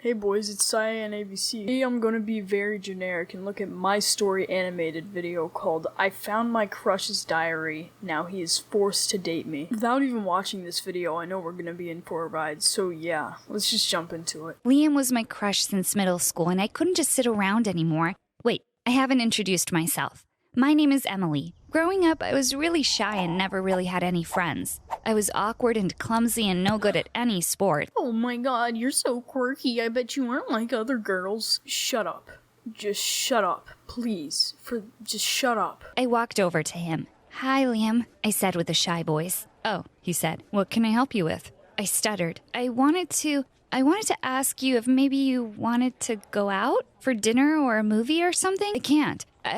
Hey boys, it's Cyan ABC. Today I'm gonna be very generic and look at my story animated video called I Found My Crush's Diary, Now He Is Forced to Date Me. Without even watching this video, I know we're gonna be in for a ride, so yeah, let's just jump into it. Liam was my crush since middle school and I couldn't just sit around anymore. Wait, I haven't introduced myself. My name is Emily. Growing up, I was really shy and never really had any friends. I was awkward and clumsy and no good at any sport. Oh my god, you're so quirky, I bet you aren't like other girls. Shut up. Just shut up. Please. Just shut up. I walked over to him. "Hi, Liam," I said with a shy voice. "Oh," he said. "What can I help you with?" I stuttered. I wanted to ask you if maybe you wanted to go out for dinner or a movie or something. I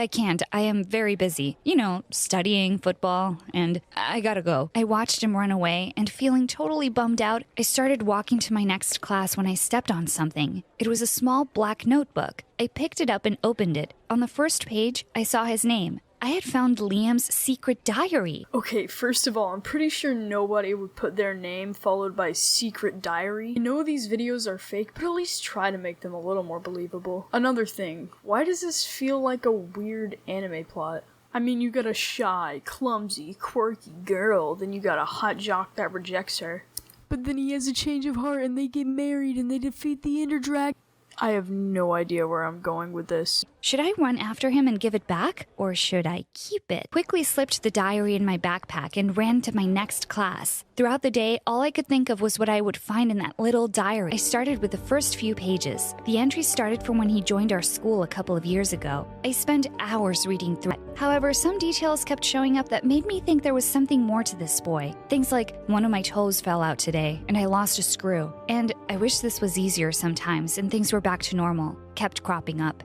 can't. I am very busy. You know, studying, football, and I gotta go. I watched him run away, and feeling totally bummed out, I started walking to my next class when I stepped on something. It was a small black notebook. I picked it up and opened it. On the first page, I saw his name. I had found Liam's secret diary. Okay, first of all, I'm pretty sure nobody would put their name followed by secret diary. I know these videos are fake, but at least try to make them a little more believable. Another thing, why does this feel like a weird anime plot? I mean, you got a shy, clumsy, quirky girl, then you got a hot jock that rejects her. But then he has a change of heart and they get married and they defeat the Ender Dragon. I have no idea where I'm going with this. Should I run after him and give it back, or should I keep it? Quickly slipped the diary in my backpack and ran to my next class. Throughout the day, all I could think of was what I would find in that little diary. I started with the first few pages. The entry started from when he joined our school a couple of years ago. I spent hours reading through it. However, some details kept showing up that made me think there was something more to this boy. Things like, one of my toes fell out today, and I lost a screw. And I wish this was easier sometimes, and things were back to normal, kept cropping up.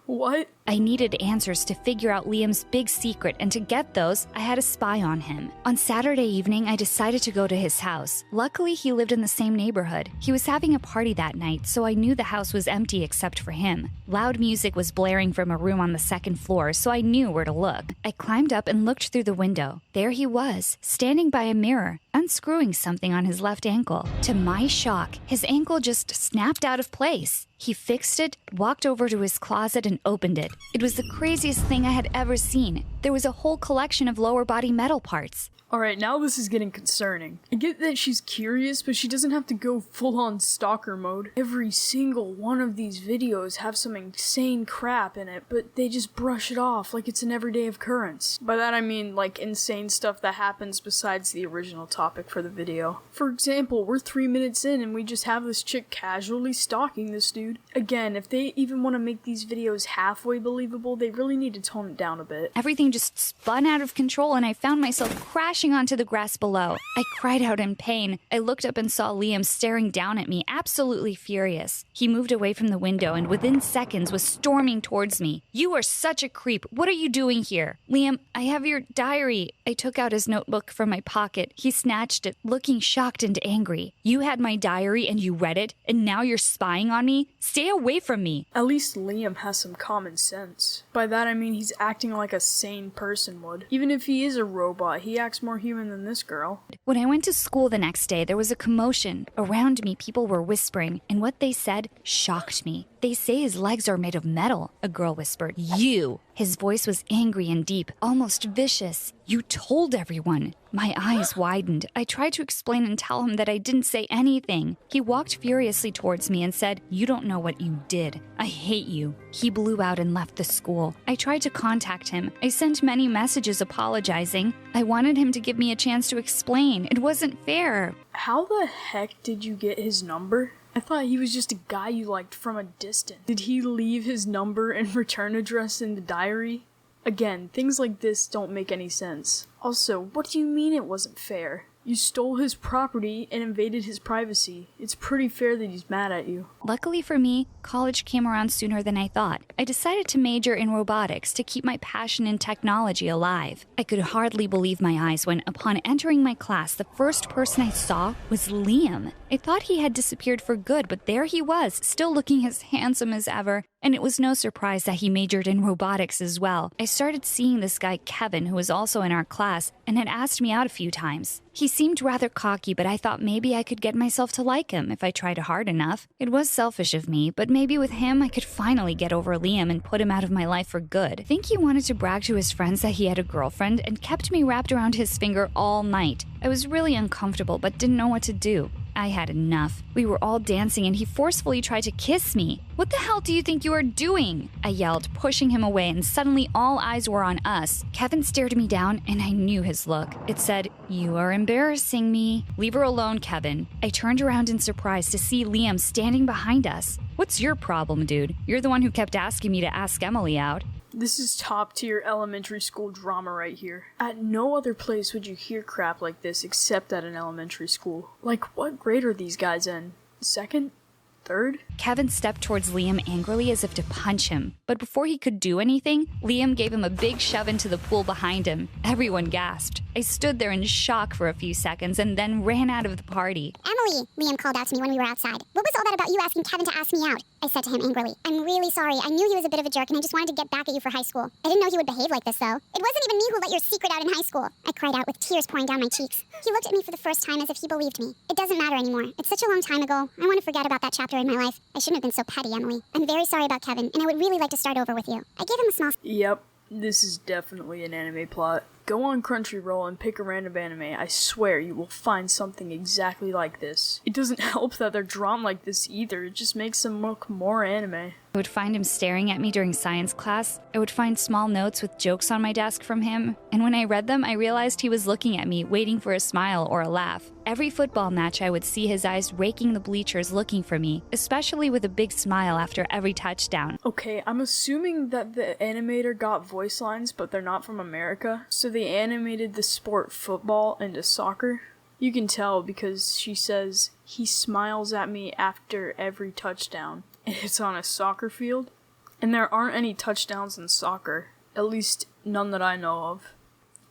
What? I needed answers to figure out Liam's big secret, and to get those, I had a spy on him. On Saturday evening, I decided to go to his house. Luckily, he lived in the same neighborhood. He was having a party that night, so I knew the house was empty except for him. Loud music was blaring from a room on the second floor, so I knew where to look. I climbed up and looked through the window. There he was, standing by a mirror, unscrewing something on his left ankle. To my shock, his ankle just snapped out of place. He fixed it, walked over to his closet, and opened it. It was the craziest thing I had ever seen. There was a whole collection of lower body metal parts. Alright, now this is getting concerning. I get that she's curious, but she doesn't have to go full-on stalker mode. Every single one of these videos have some insane crap in it, but they just brush it off like it's an everyday occurrence. By that I mean, like, insane stuff that happens besides the original topic for the video. For example, we're 3 minutes in and we just have this chick casually stalking this dude. Again, if they even want to make these videos halfway believable, they really need to tone it down a bit. Everything just spun out of control and I found myself crashing onto the grass below. I cried out in pain. I looked up and saw Liam staring down at me, absolutely furious. He moved away from the window and within seconds was storming towards me. "You are such a creep. What are you doing here?" "Liam, I have your diary." I took out his notebook from my pocket. He snatched it, looking shocked and angry. "You had my diary and you read it, and now you're spying on me? Stay away from me." At least Liam has some common sense. By that I mean he's acting like a sane person would. Even if he is a robot, he acts more human than this girl. When I went to school the next day, there was a commotion. Around me, people were whispering, and what they said shocked me. "They say his legs are made of metal," a girl whispered. "You!" His voice was angry and deep, almost vicious. "You told everyone." My eyes widened. I tried to explain and tell him that I didn't say anything. He walked furiously towards me and said, "You don't know what you did. I hate you." He blew out and left the school. I tried to contact him. I sent many messages apologizing. I wanted him to give me a chance to explain. It wasn't fair. How the heck did you get his number? I thought he was just a guy you liked from a distance. Did he leave his number and return address in the diary? Again, things like this don't make any sense. Also, what do you mean it wasn't fair? You stole his property and invaded his privacy. It's pretty fair that he's mad at you. Luckily for me, college came around sooner than I thought. I decided to major in robotics to keep my passion in technology alive. I could hardly believe my eyes when, upon entering my class, the first person I saw was Liam. I thought he had disappeared for good, but there he was, still looking as handsome as ever. And it was no surprise that he majored in robotics as well. I started seeing this guy Kevin, who was also in our class, and had asked me out a few times. He seemed rather cocky, but I thought maybe I could get myself to like him if I tried hard enough. It was selfish of me, but maybe with him I could finally get over Liam and put him out of my life for good. I think he wanted to brag to his friends that he had a girlfriend and kept me wrapped around his finger all night. I was really uncomfortable, but didn't know what to do. I had enough. We were all dancing and he forcefully tried to kiss me. "What the hell do you think you are doing?" I yelled, pushing him away, and suddenly all eyes were on us. Kevin stared me down and I knew his look. It said, "You are embarrassing me." "Leave her alone, Kevin." I turned around in surprise to see Liam standing behind us. "What's your problem, dude? You're the one who kept asking me to ask Emily out." This is top tier elementary school drama right here. At no other place would you hear crap like this except at an elementary school. Like, what grade are these guys in? Second? Third? Kevin stepped towards Liam angrily as if to punch him. But before he could do anything, Liam gave him a big shove into the pool behind him. Everyone gasped. I stood there in shock for a few seconds and then ran out of the party. "Emily," Liam called out to me when we were outside. "What was all that about you asking Kevin to ask me out?" I said to him angrily. "I'm really sorry. I knew he was a bit of a jerk and I just wanted to get back at you for high school. I didn't know he would behave like this, though. It wasn't even me who let your secret out in high school." I cried out with tears pouring down my cheeks. He looked at me for the first time as if he believed me. "It doesn't matter anymore. It's such a long time ago. I want to forget about that chapter in my life. I shouldn't have been so petty, Emily. I'm very sorry about Kevin, and I would really like to start over with you." I gave him a small... Yep, this is definitely an anime plot. Go on Crunchyroll and pick a random anime. I swear you will find something exactly like this. It doesn't help that they're drawn like this either, it just makes them look more anime. I would find him staring at me during science class. I would find small notes with jokes on my desk from him. And when I read them, I realized he was looking at me, waiting for a smile or a laugh. Every football match, I would see his eyes raking the bleachers looking for me, especially with a big smile after every touchdown. Okay, I'm assuming that the animator got voice lines, but they're not from America, so they animated the sport football into soccer. You can tell because she says, "He smiles at me after every touchdown." And it's on a soccer field. And there aren't any touchdowns in soccer. At least none that I know of.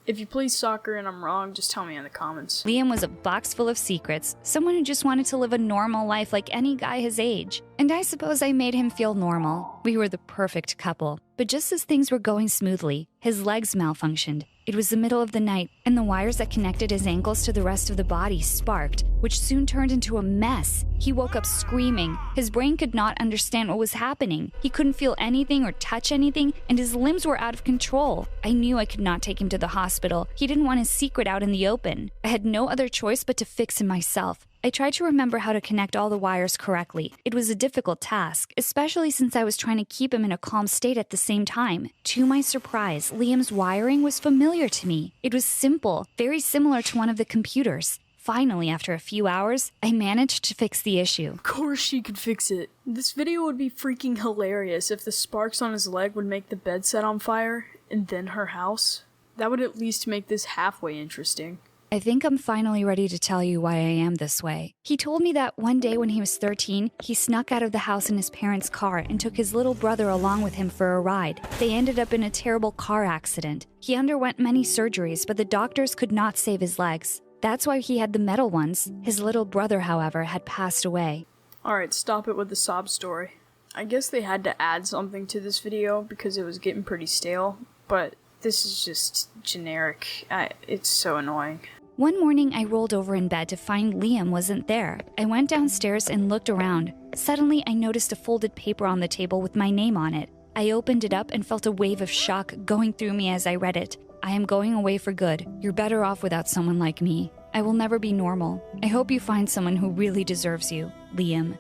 If you play soccer and I'm wrong, just tell me in the comments. Liam was a box full of secrets, someone who just wanted to live a normal life like any guy his age. And I suppose I made him feel normal. We were the perfect couple. But just as things were going smoothly, his legs malfunctioned. It was the middle of the night, and the wires that connected his ankles to the rest of the body sparked, which soon turned into a mess. He woke up screaming. His brain could not understand what was happening. He couldn't feel anything or touch anything, and his limbs were out of control. I knew I could not take him to the hospital. He didn't want his secret out in the open. I had no other choice but to fix him myself. I tried to remember how to connect all the wires correctly. It was a difficult task, especially since I was trying to keep him in a calm state at the same time. To my surprise, Liam's wiring was familiar to me. It was simple, very similar to one of the computers. Finally, after a few hours, I managed to fix the issue. Of course she could fix it. This video would be freaking hilarious if the sparks on his leg would make the bed set on fire, and then her house. That would at least make this halfway interesting. I think I'm finally ready to tell you why I am this way. He told me that one day when he was 13, he snuck out of the house in his parents' car and took his little brother along with him for a ride. They ended up in a terrible car accident. He underwent many surgeries, but the doctors could not save his legs. That's why he had the metal ones. His little brother, however, had passed away. Alright, stop it with the sob story. I guess they had to add something to this video because it was getting pretty stale, but this is just generic. It's so annoying. One morning, I rolled over in bed to find Liam wasn't there. I went downstairs and looked around. Suddenly, I noticed a folded paper on the table with my name on it. I opened it up and felt a wave of shock going through me as I read it. "I am going away for good. You're better off without someone like me. I will never be normal. I hope you find someone who really deserves you. Liam."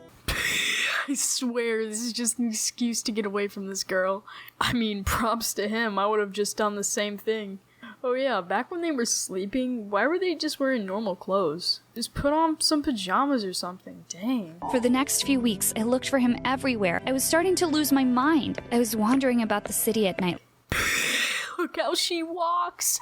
I swear, this is just an excuse to get away from this girl. I mean, props to him, I would have just done the same thing. Oh yeah, back when they were sleeping, why were they just wearing normal clothes? Just put on some pajamas or something, dang. For the next few weeks, I looked for him everywhere. I was starting to lose my mind. I was wandering about the city at night. Look how she walks!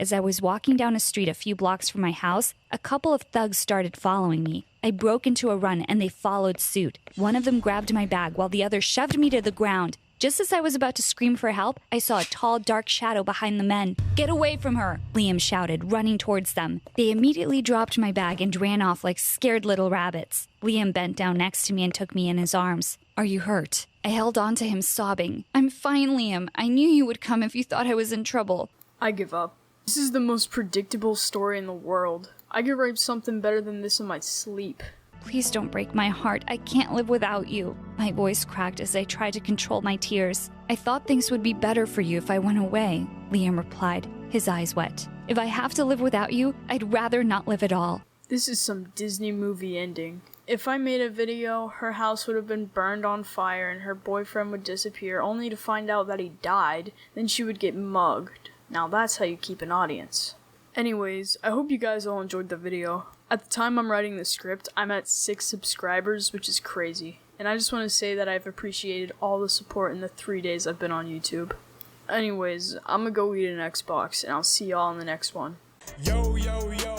As I was walking down a street a few blocks from my house, a couple of thugs started following me. I broke into a run and they followed suit. One of them grabbed my bag while the other shoved me to the ground. Just as I was about to scream for help, I saw a tall, dark shadow behind the men. "Get away from her!" Liam shouted, running towards them. They immediately dropped my bag and ran off like scared little rabbits. Liam bent down next to me and took me in his arms. "Are you hurt?" I held on to him, sobbing. "I'm fine, Liam. I knew you would come if you thought I was in trouble." I give up. This is the most predictable story in the world. I could write something better than this in my sleep. "Please don't break my heart. I can't live without you." My voice cracked as I tried to control my tears. "I thought things would be better for you if I went away," Liam replied, his eyes wet. "If I have to live without you, I'd rather not live at all." This is some Disney movie ending. If I made a video, her house would have been burned on fire and her boyfriend would disappear only to find out that he died, then she would get mugged. Now that's how you keep an audience. Anyways, I hope you guys all enjoyed the video. At the time I'm writing the script, I'm at 6 subscribers, which is crazy. And I just want to say that I've appreciated all the support in the 3 days I've been on YouTube. Anyways, I'm gonna go eat an Xbox, and I'll see y'all in the next one. Yo, yo, yo.